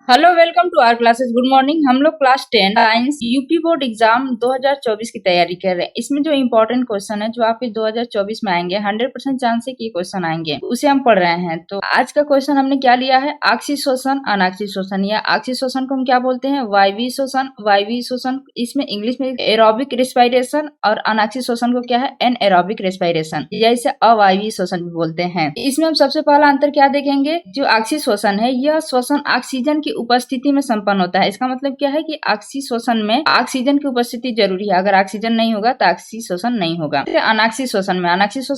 Hello, welcome to our classes. Good morning. हम लोग class 10 science UP board exam 2024 की तैयारी कर रहे हैं। इसमें जो इम्पोर्टेंट क्वेश्चन है जो आपके 2024 में आएंगे, 100% चांस है कि क्वेश्चन आएंगे, उसे हम पढ़ रहे हैं। तो आज का क्वेश्चन हमने क्या लिया है, ऑक्सी शोषण अनाक्सी शोषण, या ऑक्सी शोषण को हम क्या बोलते हैं, वायवीय शोषण। वायवीय शोषण इसमें इंग्लिश में एरोबिक रेस्पिरेशन, और अनाक्सी शोषण को क्या है, एनएरोबिक रेस्पिरेशन, या इसे अवायवीय शोषण भी बोलते हैं। इसमें हम सबसे पहला अंतर क्या देखेंगे, जो ऑक्सी शोषण है यह शोषण ऑक्सीजन की उपस्थिति में संपन्न होता है। इसका मतलब क्या है कि ऑक्सी शोषण में ऑक्सीजन की उपस्थिति जरूरी है, अगर ऑक्सीजन नहीं होगा तो ऑक्सी शोषण नहीं होगा। अनाक्सी शोषण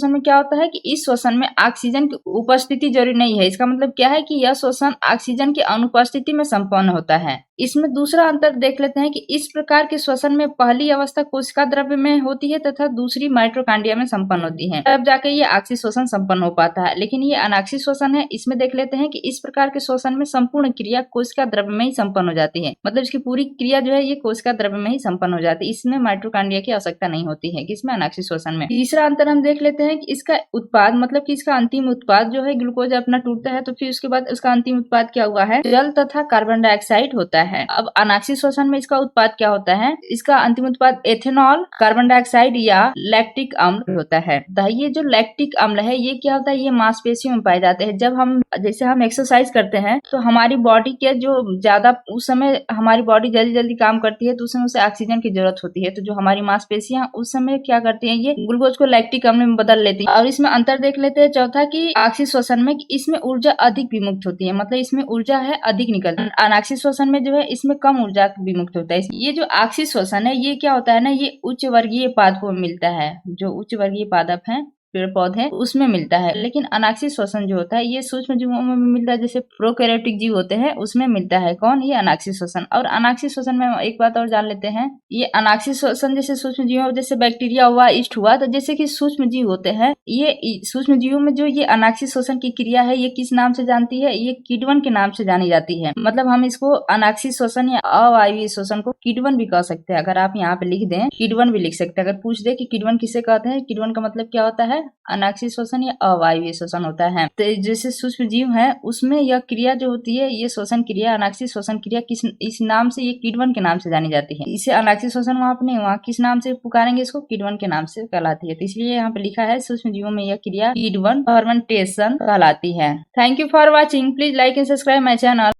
में क्या होता है कि इस शोषण में ऑक्सीजन की उपस्थिति जरूरी नहीं है। इसका मतलब क्या है कि यह शोषण ऑक्सीजन की अनुपस्थिति में संपन्न होता है। इसमें दूसरा अंतर देख लेते हैं कि इस प्रकार के श्वसन में पहली अवस्था कोशिका द्रव्य में होती है तथा दूसरी माइटोकॉन्ड्रिया में संपन्न होती है, तब जाके ये ऑक्सी शोषण संपन्न हो पाता है। लेकिन ये अनाक्सी शोषण है, इसमें देख लेते हैं कि इस प्रकार के शोषण में संपूर्ण क्रिया कोशिका द्रव्य में ही संपन्न हो जाती है। मतलब इसकी पूरी क्रिया जो है ये कोशिका द्रव्य में ही संपन्न हो जाती है। इसमें माइटोकॉन्ड्रिया की आवश्यकता नहीं होती है, किसमें, अनाक्सी शोषण में। तीसरा अंतर हम देख लेते हैं कि इसका उत्पाद, मतलब कि इसका अंतिम उत्पाद जो है, ग्लूकोज अपना टूटता है तो फिर उसके बाद उसका अंतिम उत्पाद क्या हुआ है, जल तथा कार्बन डाइऑक्साइड होता है। अब अनाक्सी शोषण में इसका उत्पाद क्या होता है, इसका अंतिम उत्पाद एथेनॉल, कार्बन डाइऑक्साइड या लैक्टिक अम्ल होता है। तो ये जो लैक्टिक अम्ल है ये क्या होता है, ये मांसपेशियों में पाए जाते हैं। जब हम जैसे हम एक्सरसाइज करते हैं तो हमारी बॉडी के जो ज्यादा, उस समय हमारी बॉडी जल्दी जल्दी काम करती है तो उस समय उसे ऑक्सीजन की जरूरत होती है। तो जो हमारी मांसपेशियां उस समय क्या करती हैं, ये ग्लूकोज को लैक्टिक अम्ल में बदल लेती है। और इसमें अंतर देख लेते हैं चौथा कि ऑक्सी शोषण में इसमें ऊर्जा अधिक विमुक्त होती है, मतलब इसमें ऊर्जा है अधिक निकलती है। अनाक्सी शोषण में जो है इसमें कम ऊर्जा विमुक्त होता है। ये जो ऑक्सी शोषण है ये क्या होता है ना, ये उच्च वर्गीय पादपों में मिलता है। जो उच्च वर्गीय पादप हैं, पेड़ पौधे, उसमें मिलता है। लेकिन अनाक्सी शोषण जो होता है ये सूक्ष्म जीवों में मिलता है, जैसे प्रोकैरियोटिक जीव होते हैं उसमें मिलता है। कौन, ये अनाक्सी शोषण। और अनाक्सी शोषण में एक बात और जान लेते हैं, ये अनाक्सी शोषण जैसे सूक्ष्म जीवों, जैसे बैक्टीरिया हुआ, ईस्ट हुआ, तो जैसे कि सूक्ष्म जीव होते हैं, ये सूक्ष्म जीवों में जो ये अनाक्सी शोषण की क्रिया है ये किस नाम से जानती है, ये किण्वन के नाम से जानी जाती है। मतलब हम इसको अनाक्सी शोषण या अवायवीय शोषण को किण्वन भी कह सकते हैं। अगर आप यहाँ पे लिख दें किण्वन भी लिख सकते हैं। अगर पूछ दे कि किण्वन किसे कहते हैं, किण्वन का मतलब क्या होता है, अनाक्सी शोषण या अवायवीय शोषण होता है। तो जैसे सूक्ष्म जीव है उसमें यह क्रिया जो होती है, ये शोषण क्रिया, अनाक्सी शोषण क्रिया इस नाम से, ये किण्वन के नाम से जानी जाती है। इसे अनाक्सी शोषण वहां पर नहीं, वहाँ किस नाम से पुकारेंगे इसको, किण्वन के नाम से कहलाती है। तो इसलिए यहाँ पे लिखा है सूक्ष्म जीवों में यह क्रिया किण्वन फर्मेंटेशन कहलाती है। Thank you for watching. Please like and subscribe my channel.